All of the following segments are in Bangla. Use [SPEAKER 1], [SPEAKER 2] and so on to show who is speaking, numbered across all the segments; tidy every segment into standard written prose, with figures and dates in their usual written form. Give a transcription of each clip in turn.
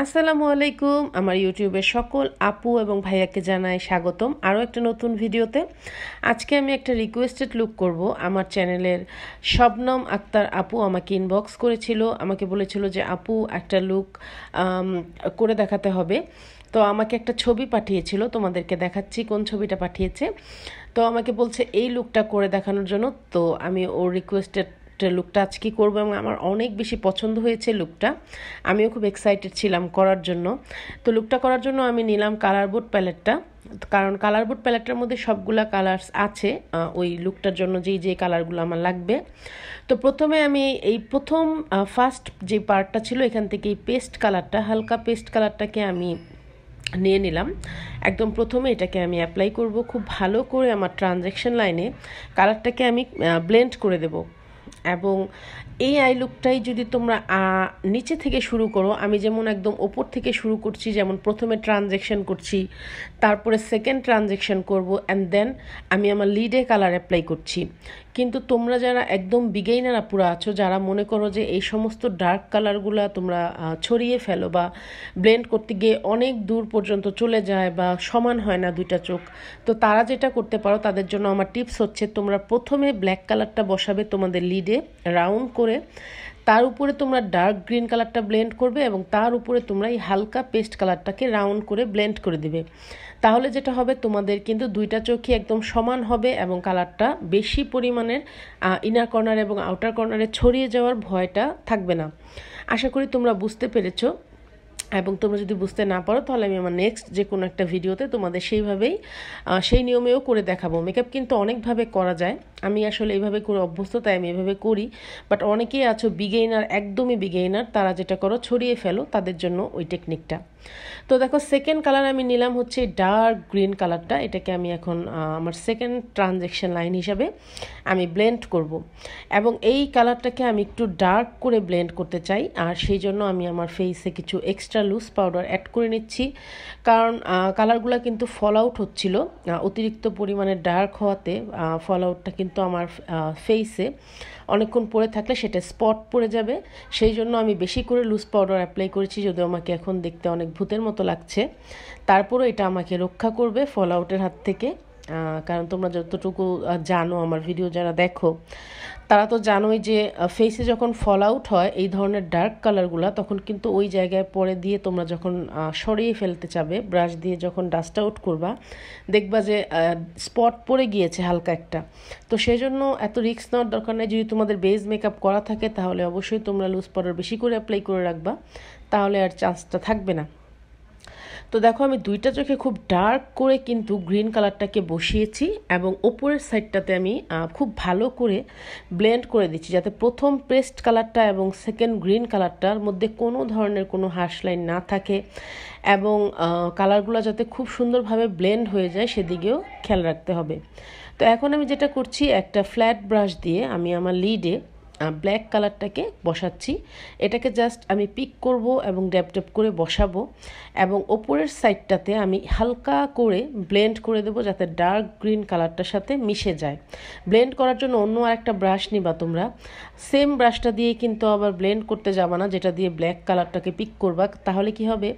[SPEAKER 1] আসসালামু আলাইকুম। আমার ইউটিউবের সকল আপু এবং ভাইয়াকে জানাই স্বাগতম আরও একটা নতুন ভিডিওতে। আজকে আমি একটা রিকোয়েস্টেড লুক করব। আমার চ্যানেলের শবনম আক্তার আপু আমাকে ইনবক্স করেছিল, আমাকে বলেছিল যে আপু একটা লুক করে দেখাতে হবে। তো আমাকে একটা ছবি পাঠিয়েছিল, তোমাদেরকে দেখাচ্ছি কোন ছবিটা পাঠিয়েছে। তো আমাকে বলছে এই লুকটা করে দেখানোর জন্য। তো আমি ওর রিকোয়েস্টেড লুকটা আজকে করবো এবং আমার অনেক বেশি পছন্দ হয়েছে লুকটা। আমিও খুব এক্সাইটেড ছিলাম করার জন্য। তো লুকটা করার জন্য আমি নিলাম কালার বোর্ড প্যালেটটা, কারণ কালার বোর্ড প্যালেটটার মধ্যে সবগুলা কালার্স আছে ওই লুকটার জন্য, যে কালারগুলো আমার লাগবে। তো প্রথমে আমি এই ফার্স্ট যে পার্টটা ছিল এখান থেকে এই পেস্ট কালারটা, হালকা পেস্ট কালারটাকে আমি নিয়ে নিলাম। একদম প্রথমে এটাকে আমি অ্যাপ্লাই করব খুব ভালো করে। আমার ট্রানজ্যাকশন লাইনে কালারটাকে আমি ব্লেন্ড করে দেব। এবং এই আই লুকটাই যদি তোমরা নিচে থেকে শুরু করো, আমি যেমন একদম ওপর থেকে শুরু করছি, যেমন প্রথমে ট্রানজ্যাকশন করছি, তারপরে সেকেন্ড ট্রানজ্যাকশন করব, অ্যান্ড দেন আমি আমার লিডে কালার অ্যাপ্লাই করছি। কিন্তু তোমরা যারা একদম বিগেইনার আপুরা আছো, যারা মনে করো যে এই সমস্ত ডার্ক কালারগুলো তোমরা ছড়িয়ে ফেলো বা ব্লেন্ড করতে গিয়ে অনেক দূর পর্যন্ত চলে যায় বা সমান হয় না দুইটা চোখ, তো তারা যেটা করতে পারো, তাদের জন্য আমার টিপস হচ্ছে তোমরা প্রথমে ব্ল্যাক কালারটা বসাবে তোমাদের লিডে রাউন্ড করে, তার উপরে তোমরা ডার্ক গ্রিন কালারটা ব্লেন্ড করবে এবং তার উপরে তোমরা এই হালকা পেস্ট কালারটাকে রাউন্ড করে ব্লেন্ড করে দেবে। তাহলে যেটা হবে, তোমাদের কিন্তু দুইটা চোখই একদম সমান হবে এবং কালারটা বেশি পরিমাণের ইনার কর্নার এবং আউটার কর্নারে ছড়িয়ে যাওয়ার ভয়টা থাকবে না। আশা করি তোমরা বুঝতে পেরেছো। এবং তোমরা যদি বুঝতে না পারো, তাহলে আমি আমার নেক্সট যে কোনো একটা ভিডিওতে তোমাদের সেই নিয়মেও করে দেখাবো। মেকআপ কিন্তু অনেকভাবে করা যায়, আমি আসলে এইভাবে করে অভ্যস্ত, তাই আমি এভাবে করি। বাট অনেকেই আছো বিগেইনার, একদমই বিগেইনার, তারা যেটা করো ছড়িয়ে ফেলো, তাদের জন্য ওই টেকনিকটা। তো দেখো, সেকেন্ড কালার আমি নিলাম হচ্ছে ডার্ক গ্রিন কালারটা। এটাকে আমি এখন আমার সেকেন্ড ট্রানজ্যাকশন লাইন হিসাবে আমি ব্লেন্ড করব। এবং এই কালারটাকে আমি একটু ডার্ক করে ব্লেন্ড করতে চাই, আর সেই জন্য আমি আমার ফেসে কিছু এক্সট্রা লুজ পাউডার অ্যাড করে নিচ্ছি। কারণ কালারগুলো কিন্তু ফল আউট হচ্ছিল, অতিরিক্ত পরিমাণে ডার্ক হওয়াতে ফল আউটটা কিন্তু আমার ফেসে অনেকক্ষণ পরে থাকলে সেটা স্পট পড়ে যাবে। সেই জন্য আমি বেশি করে লুজ পাউডার অ্যাপ্লাই করেছি, যদিও আমাকে এখন দেখতে অনেক ভূতের মতো লাগছে। তারপরও এটা আমাকে রক্ষা করবে ফল আউটের হাত থেকে। কারণ তোমরা যতটুকু জানো, আমার ভিডিও যারা দেখো তারা তো জানোই যে ফেসে যখন ফল আউট হয় এই ধরনের ডার্ক কালারগুলো, তখন কিন্তু ওই জায়গায় পরে দিয়ে তোমরা যখন সরিয়ে ফেলতে চাবে ব্রাশ দিয়ে, যখন ডাস্ট আউট করবা, দেখবা যে স্পট পড়ে গিয়েছে হালকা একটা। তো সেই জন্য এত রিস্ক নেওয়ার দরকার নেই। যদি তোমাদের বেস মেকআপ করা থাকে তাহলে অবশ্যই তোমরা লুজ পাউডার বেশি করে অ্যাপ্লাই করে রাখবা, তাহলে আর চান্সটা থাকবে না। তো দেখো, আমি দুইটা চোখে খুব ডার্ক করে কিন্তু গ্রিন কালারটাকে বসিয়েছি এবং ওপরের সাইডটাতে আমি খুব ভালো করে ব্লেন্ড করে দিচ্ছি, যাতে প্রথম পেস্ট কালারটা এবং সেকেন্ড গ্রিন কালারটার মধ্যে কোনো ধরনের কোনো হার্শ লাইন না থাকে এবং কালারগুলো যাতে খুব সুন্দরভাবে ব্লেন্ড হয়ে যায় সেদিকেও খেয়াল রাখতে হবে। তো এখন আমি যেটা করছি, একটা ফ্ল্যাট ব্রাশ দিয়ে আমি আমার লিডে ব্ল্যাক কালারটাকে বসাচ্ছি। এটাকে জাস্ট আমি পিক করব এবং ড্যাপ ড্যাপ করে বসাবো এবং ওপরের সাইডটাতে আমি হালকা করে ব্লেন্ড করে দেবো, যাতে ডার্ক গ্রিন কালারটার সাথে মিশে যায়। ব্লেন্ড করার জন্য অন্য আরেকটা ব্রাশ নিবা তোমরা, সেম ব্রাশটা দিয়ে কিন্তু আবার ব্লেন্ড করতে যাবা না, যেটা দিয়ে ব্ল্যাক কালারটাকে পিক করবা। তাহলে কি হবে,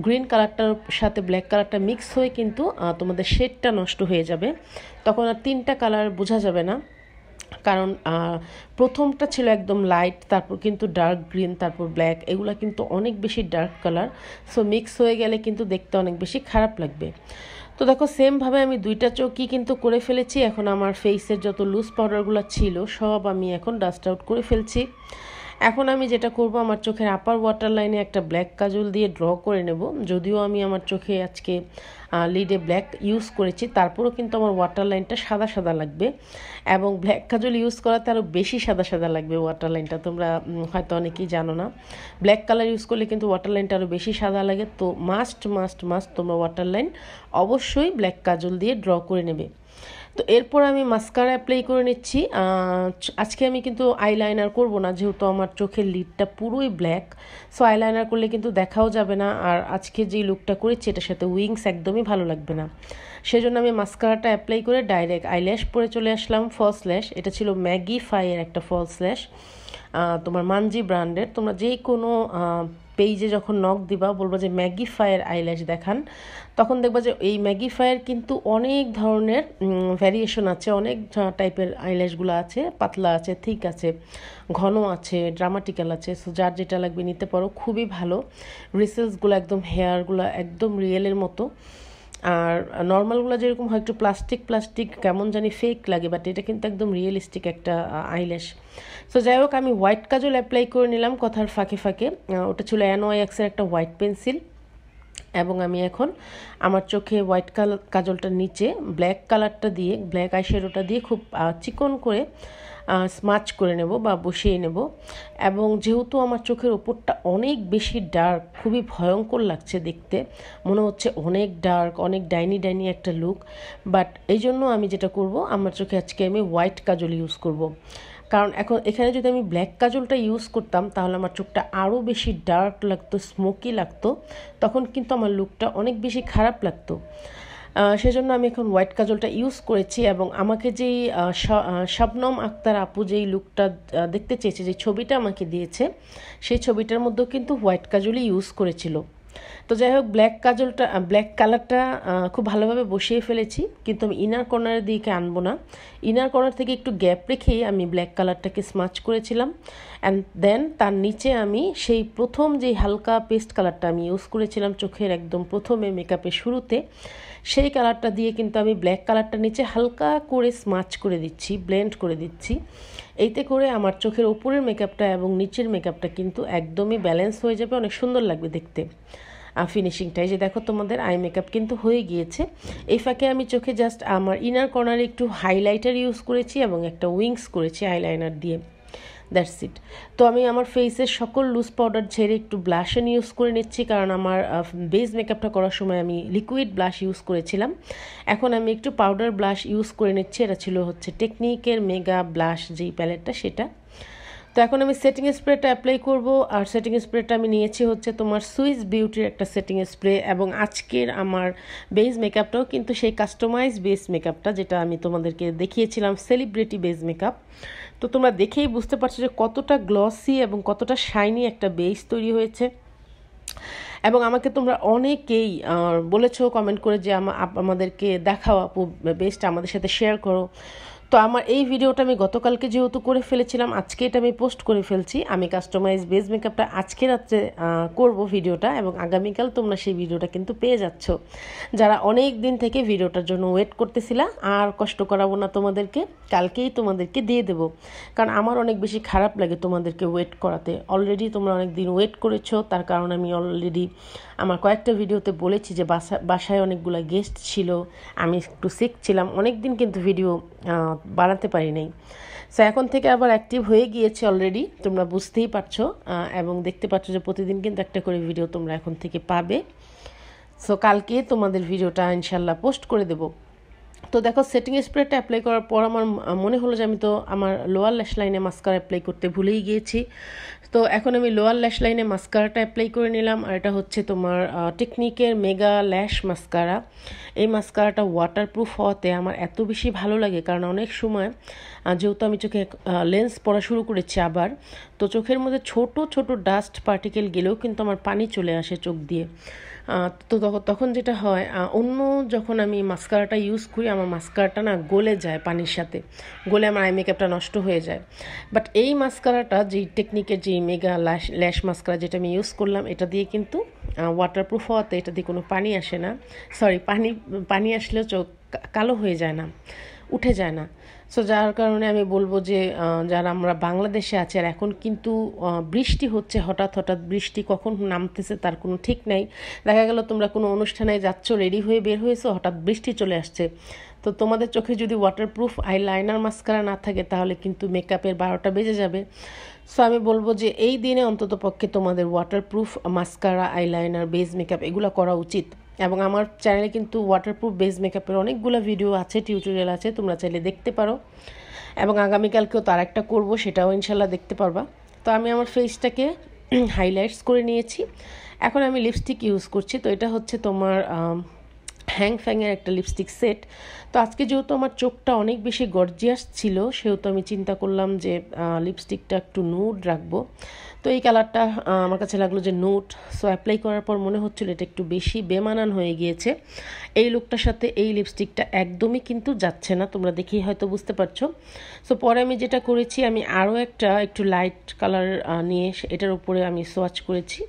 [SPEAKER 1] গ্রিন কালারটার সাথে ব্ল্যাক কালারটা মিক্স হয়ে কিন্তু তোমাদের শেডটা নষ্ট হয়ে যাবে, তখন আর তিনটা কালার বোঝা যাবে না। কারণ প্রথমটা ছিল একদম লাইট, তারপর কিন্তু ডার্ক গ্রিন, তারপর ব্ল্যাক, এগুলো কিন্তু অনেক বেশি ডার্ক কালার। সো মিক্স হয়ে গেলে কিন্তু দেখতে অনেক বেশি খারাপ লাগবে। তো দেখো, সেমভাবে আমি দুইটা চোখই কিন্তু করে ফেলেছি। এখন আমার ফেসের যত লুজ পাউডারগুলো ছিল সব আমি এখন ডাস্ট আউট করে ফেলছি। এখন আমি যেটা করব, আমার চোখের আপার ওয়াটার লাইনে একটা ব্ল্যাক কাজল দিয়ে ড্র করে নেব। যদিও আমি আমার চোখে আজকে লিডে ব্ল্যাক ইউজ করেছি, তারপরেও কিন্তু আমার ওয়াটার লাইনটা সাদা সাদা লাগবে এবং ব্ল্যাক কাজল ইউজ করাতে আরও বেশি সাদা সাদা লাগবে ওয়াটার লাইনটা। তোমরা হয়তো অনেকেই জানো না, ব্ল্যাক কালার ইউজ করলে কিন্তু ওয়াটার লাইনটা আরও বেশি সাদা লাগে। তো মাস্ট মাস্ট মাস্ট তোমরা ওয়াটার লাইন অবশ্যই ব্ল্যাক কাজল দিয়ে ড্র করে নেবে। তো এরপর আমি মাস্কারা অ্যাপ্লাই করে নিচ্ছি। আজকে আমি কিন্তু আইলাইনার করব না, যেহেতু আমার চোখের লিডটা পুরোই ব্ল্যাক। সো আইলাইনার করলে কিন্তু দেখাও যাবে না, আর আজকে যেই লুকটা করেছি এটার সাথে উইংস একদমই ভালো লাগবে না। সেজন্য আমি মাস্কারাটা অ্যাপ্লাই করে ডাইরেক্ট আইল্যাশ পরে চলে আসলাম। ফলস ল্যাশ, এটা ছিল ম্যাগি ফাইয়ের একটা ফলস ল্যাশ, তোমার মানজি ব্র্যান্ডের। তোমরা যে কোনো পেজে যখন নক দিবা বলবো যে ম্যাগিফায়ার আইল্যাশ দেখান, তখন দেখবা যে এই ম্যাগিফায়ার কিন্তু অনেক ধরনের ভ্যারিয়েশন আছে, অনেক টাইপের আইল্যাশগুলো আছে, পাতলা আছে, থিক আছে, ঘন আছে, ড্রামাটিক্যাল আছে। সো যার যেটা লাগবে নিতে পারো, খুবই ভালো। রিসেলসগুলো একদম হেয়ারগুলো একদম রিয়েলের মতো, আর নর্মালগুলো যেরকম হয় একটু প্লাস্টিক কেমন জানি ফেক লাগে, বাট এটা কিন্তু একদম রিয়েলিস্টিক একটা আইল্যাশ। সো যাই হোক, আমি হোয়াইট কাজল অ্যাপ্লাই করে নিলাম কথার ফাঁকে ফাঁকে। ওটা ছিল NYXের একটা হোয়াইট পেন্সিল, এবং আমি এখন আমার চোখে হোয়াইট কাজলটার নিচে ব্ল্যাক কালারটা দিয়ে, ব্ল্যাক আইশ্যাডোটা দিয়ে খুব চিকন করে স্মাচ করে নেব বা বসিয়ে নেব। এবং যেহেতু আমার চোখের ওপরটা অনেক বেশি ডার্ক, খুবই ভয়ঙ্কর লাগছে দেখতে, মনে হচ্ছে অনেক ডার্ক, অনেক ডাইনি একটা লুক, বাট এই জন্য আমি যেটা করব, আমার চোখে আজকে আমি হোয়াইট কাজল ইউজ করব। কারণ এখন এখানে যদি আমি ব্ল্যাক কাজলটা ইউজ করতাম তাহলে আমার চোখটা আরও বেশি ডার্ক লাগতো, স্মোকি লাগতো, তখন কিন্তু আমার লুকটা অনেক বেশি খারাপ লাগতো। সেজন্য আমি এখন হোয়াইট কাজলটা ইউজ করেছি। এবং আমাকে যেই শবনম আক্তার আপু যেই লুকটা দেখতে চেয়েছে, যে ছবিটা আমাকে দিয়েছে, সেই ছবিটার মধ্যেও কিন্তু হোয়াইট কাজলই ইউজ করেছিল। তো যাই হোক, ব্ল্যাক কালারটা খুব ভালোভাবে বসিয়ে ফেলেছি, কিন্তু আমি ইনার কর্নারের দিকে আনবো না। ইনার কর্নার থেকে একটু গ্যাপ রেখেই আমি ব্ল্যাক কালারটাকে স্মাচ করেছিলাম। অ্যান্ড দেন তার নিচে আমি সেই প্রথম যেই হালকা পেস্ট কালারটা আমি ইউজ করেছিলাম চোখের একদম প্রথমে মেকআপের শুরুতে, সেই কালারটা দিয়ে কিন্তু আমি ব্ল্যাক কালারটা নিচে হালকা করে স্মাচ করে দিচ্ছি, ব্লেন্ড করে দিচ্ছি। এইতে করে আমার চোখের উপরের মেকআপটা এবং নিচের মেকআপটা কিন্তু একদমই ব্যালেন্স হয়ে যাবে, অনেক সুন্দর লাগবে দেখতে ফিনিশিংটাই। যে দেখো, তোমাদের আই মেকআপ কিন্তু হয়ে গিয়েছে। এই ফাঁকে আমি চোখে জাস্ট আমার ইনার কর্নারে একটু হাইলাইটার ইউজ করেছি এবং একটা উইংস করেছি আইলাইনার দিয়ে, দ্যাটস ইট। তো আমি আমার ফেসের সকল লুজ পাউডার ঝেড়ে একটু ব্লাশন ইউজ করে নিচ্ছি, কারণ আমার বেস মেকআপটা করার সময় আমি লিকুইড ব্লাশ ইউজ করেছিলাম। এখন আমি একটু পাউডার ব্লাশ ইউজ করে নিচ্ছি, এটা ছিল হচ্ছে টেকনিকের মেগা ব্লাশ যেই প্যালেটটা, সেটা। তো এখন আমি সেটিং স্প্রেটা অ্যাপ্লাই করব, আর সেটিং স্প্রেটা আমি নিয়েছি হচ্ছে তোমার সুইস বিউটির একটা সেটিং স্প্রে। এবং আজকের আমার বেস মেকআপটাও কিন্তু সেই কাস্টমাইজ বেস মেকআপটা, যেটা আমি তোমাদেরকে দেখিয়েছিলাম, সেলিব্রিটি বেস মেকআপ। তো তোমরা দেখেই বুঝতে পারছো যে কতটা গ্লসি এবং কতটা শাইনি একটা বেস তৈরি হয়েছে। এবং আমাকে তোমরা অনেকেই বলেছো কমেন্ট করে যে আমাদেরকে দেখাও আপু, বেসটা আমাদের সাথে শেয়ার করো। তো আমার এই ভিডিওটা আমি গতকালকে যেহেতু করে ফেলেছিলাম, আজকে এটা আমি পোস্ট করে ফেলছি। আমি কাস্টমাইজ বেস মেকআপটা আজকে রাত্রে করব ভিডিওটা, এবং আগামীকাল তোমরা সেই ভিডিওটা কিন্তু পেয়ে যাচ্ছ। যারা অনেক দিন থেকে ভিডিওটার জন্য ওয়েট করতেছিলা, আর কষ্ট করাবো না তোমাদেরকে, কালকেই তোমাদেরকে দিয়ে দেবো। কারণ আমার অনেক বেশি খারাপ লাগে তোমাদেরকে ওয়েট করাতে। অলরেডি তোমরা অনেক দিন ওয়েট করেছো, তার কারণ আমি অলরেডি আমার কয়েকটা ভিডিওতে বলেছি যে বাসায় অনেকগুলো গেস্ট ছিল, আমি একটু সিক ছিলাম, অনেক দিন কিন্তু ভিডিও বানাতে পারি নাই। সো এখন থেকে আবার অ্যাক্টিভ হয়ে গিয়েছে অলরেডি, তোমরা বুঝতেই পারছো, এবং দেখতে পাচ্ছ যে প্রতিদিন কিন্তু একটা করে ভিডিও তোমরা এখন থেকে পাবে। সো কালকে তোমাদের ভিডিওটা ইনশাল্লাহ পোস্ট করে দেবো। তো দেখো, সেটিং স্প্রেটা অ্যাপ্লাই করার পর আমার মনে হলো যে আমি তো আমার লোয়ার ল্যাশ লাইনে মাস্কারা অ্যাপ্লাই করতে ভুলেই গিয়েছি। তো এখন আমি লোয়ার ল্যাশ লাইনে মাস্কারাটা অ্যাপ্লাই করে নিলাম, আর এটা হচ্ছে তোমার টেকনিকের মেগা ল্যাশ মাস্কারা। এই মাস্কারাটা ওয়াটারপ্রুফ হওয়াতে আমার এত বেশি ভালো লাগে, কারণ অনেক সময় যেহেতু আমি চোখে লেন্স পড়া শুরু করেছি আবার, তো চোখের মধ্যে ছোট ছোট ডাস্ট পার্টিকেল গেলেও কিন্তু আমার পানি চলে আসে চোখ দিয়ে। তো তখন যেটা হয়, অন্য যখন আমি মাস্কারাটা ইউজ করি, আমার মাস্কারাটা না গলে যায় পানির সাথে, গলে আমার আই মেকআপটা নষ্ট হয়ে যায়। বাট এই মাস্কারাটা, যেই টেকনিকের যে মেগা ল্যাশ মাস্কারা যেটা আমি ইউজ করলাম, এটা দিয়ে কিন্তু ওয়াটারপ্রুফ হওয়াতে এটা দিয়ে কোনো পানি আসে না, পানি আসলেও চোখ কালো হয়ে যায় না, উঠে যায় না। সো যার কারণে আমি বলবো যে যারা আমরা বাংলাদেশে আছি, আর এখন কিন্তু বৃষ্টি হচ্ছে, হঠাৎ বৃষ্টি কখন নামতেছে তার কোনো ঠিক নাই। দেখা গেল তোমরা কোনো অনুষ্ঠানে যাচ্ছ, রেডি হয়ে বের হয়েছো, হঠাৎ বৃষ্টি চলে আসছে। তো তোমাদের চোখে যদি ওয়াটারপ্রুফ আইলাইনার মাস্কারা না থাকে, তাহলে কিন্তু মেকআপের 12টা বেজে যাবে। সো আমি বলবো যে এই দিনে অন্তত পক্ষে তোমাদের waterproof mascara, eyeliner, base makeup এগুলো করা উচিত। এবং আমার চ্যানেলে কিন্তু ওয়াটারপ্রুফ বেস মেকআপের অনেকগুলো ভিডিও আছে, টিউটোরিয়াল আছে, তোমরা চাইলে দেখতে পারো। এবং আগামীকালকেও তার একটা করবো, সেটাও ইনশাল্লাহ দেখতে পারবা। তো আমি আমার ফেসটাকে হাইলাইটস করে নিয়েছি, এখন আমি লিপস্টিক ইউজ করছি। তো এটা হচ্ছে তোমার হ্যাং ফ্যাংয়ের একটা লিপস্টিক সেট। তো আজকে যেহেতু আমার চোখটা অনেক বেশি গর্জিয়াস ছিল, সেহেতু আমি চিন্তা করলাম যে লিপস্টিকটা একটু নুড রাখবো। তো এই কালারটা আমার কাছে লাগলো যে নুড, সো অ্যাপ্লাই করার পর মনে হচ্ছিল এটা একটু বেশি বেমানান হয়ে গিয়েছে। এই লুকটার সাথে এই লিপস্টিকটা একদমই কিন্তু যাচ্ছে না, তোমরা দেখেই হয়তো বুঝতে পারছো। সো পরে আমি যেটা করেছি, আমি আরও একটু লাইট কালার নিয়ে এটার উপরে আমি সোয়াচ করেছি,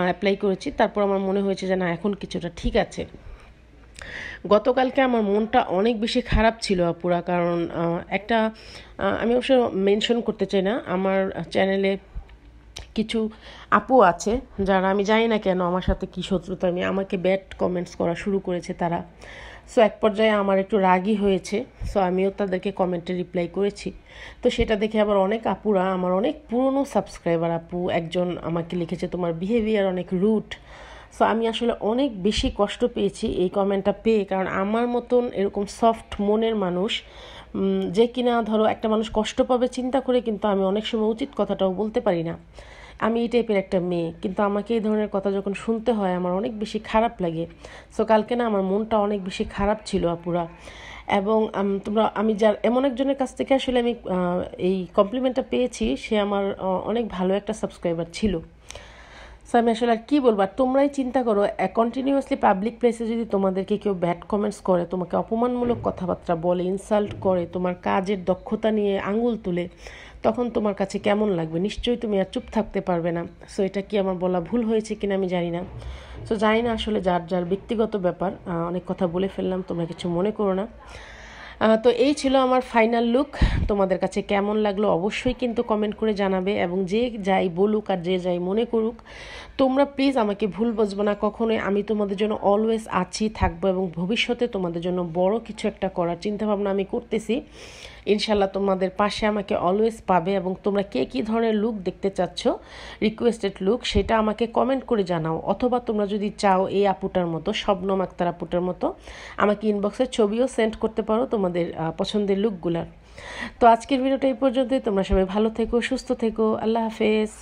[SPEAKER 1] অ্যাপ্লাই করেছি। তারপর আমার মনে হয়েছে যে না, এখন কিছুটা ঠিক আছে। গতকালকে আমার মনটা অনেক বেশি খারাপ ছিল আপুরা, কারণ আমি অবশ্য মেনশন করতে চাই না, আমার চ্যানেলে কিছু আপু আছে যারা আমি জানি না কেন আমার সাথে কী শত্রুতা, আমাকে ব্যাড কমেন্টস করা শুরু করেছে তারা। সো এক পর্যায়ে আমার একটু রাগই হয়েছে, সো আমিও তাদেরকে কমেন্টে রিপ্লাই করেছি। তো সেটা দেখে আবার অনেক আপুরা, আমার অনেক পুরনো সাবস্ক্রাইবার আপু একজন আমাকে লিখেছে তোমার বিহেভিয়ার অনেক রুড। সো আমি আসলে অনেক বেশি কষ্ট পেয়েছি এই কমেন্টটা পেয়ে, কারণ আমার মতন এরকম সফট মনের মানুষ যে কিনা ধরো একটা মানুষ কষ্ট পাবে চিন্তা করে, কিন্তু আমি অনেক সময় উচিত কথাটাও বলতে পারি না। আমি এই টাইপের একটা মেয়ে, কিন্তু আমাকে এই ধরনের কথা যখন শুনতে হয় আমার অনেক বেশি খারাপ লাগে। সো কালকে না আমার মনটা অনেক বেশি খারাপ ছিল আপুরা। এবং আমি যার এমন একজনের কাছ থেকে আসলে আমি এই কমপ্লিমেন্টটা পেয়েছি, সে আমার অনেক ভালো একটা সাবস্ক্রাইবার ছিল। সো আমি আসলে আর কী বলবো, আর তোমরাই চিন্তা করো, কন্টিনিউয়াসলি পাবলিক প্লেসে যদি তোমাদেরকে কেউ ব্যাড কমেন্টস করে, তোমাকে অপমানমূলক কথাবার্তা বলে, ইনসাল্ট করে, তোমার কাজের দক্ষতা নিয়ে আঙুল তুলে, তখন তোমার কাছে কেমন লাগবে? নিশ্চয়ই তুমি আর চুপ থাকতে পারবে না। সো এটা কি আমার বলা ভুল হয়েছে কিনা আমি জানি না। সো জানি না, আসলে যার যার ব্যক্তিগত ব্যাপার, অনেক কথা বলে ফেললাম, তোমরা কিছু মনে করো না। তো এই ছিল আমার ফাইনাল লুক। তোমাদের কাছে কেমন লাগলো অবশ্যই কিন্তু কমেন্ট করে জানাবে, এবং যে যাই বলুক আর যে যাই মনে করুক, তোমরা প্লিজ আমাকে ভুল বুঝবে না কখনোই। আমি তোমাদের জন্য অলওয়েজ আছি, থাকবো, এবং ভবিষ্যতে তোমাদের জন্য বড় কিছু একটা করার চিন্তাভাবনা আমি করতেছি। ইনশাল্লাহ তোমাদের পাশে আমাকে অলওয়েজ পাবে। এবং তোমরা কে কী ধরনের লুক দেখতে চাচ্ছ, রিকোয়েস্টেড লুক, সেটা আমাকে কমেন্ট করে জানাও। অথবা তোমরা যদি চাও এই আপুটার মতো, শবনম আক্তার আপুটার মতো, আমাকে ইনবক্সে ছবিও সেন্ড করতে পারো তোমাদের পছন্দের লুকগুলার। তো আজকের ভিডিওটা এই পর্যন্তই। তোমরা সবাই ভালো থেকো, সুস্থ থেকো। আল্লাহ হাফেজ।